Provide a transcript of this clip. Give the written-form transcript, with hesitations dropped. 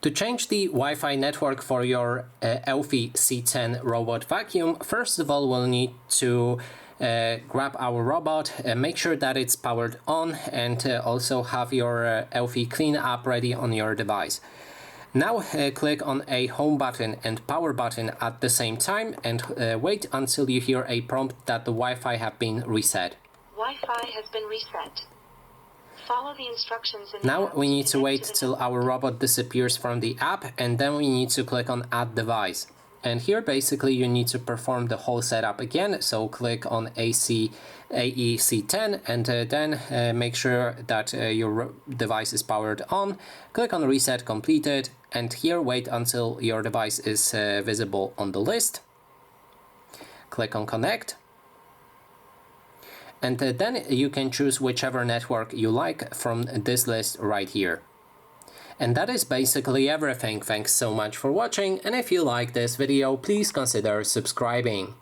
To change the Wi-Fi network for your Eufy C10 Robot Vacuum, first of all we'll need to grab our robot, make sure that it's powered on, and also have your Eufy Clean app ready on your device. Now click on a home button and power button at the same time and wait until you hear a prompt that the Wi-Fi have been reset. Wi-Fi has been reset. Follow the instructions in the Now app we need to connect wait the till our robot disappears from the app, and then we need to click on Add Device. And here basically you need to perform the whole setup again, so click on Eufy C10 and then make sure that your device is powered on. Click on Reset Completed, and here wait until your device is visible on the list. Click on Connect. And then you can choose whichever network you like from this list right here. And that is basically everything. Thanks so much for watching, and if you like this video, please consider subscribing.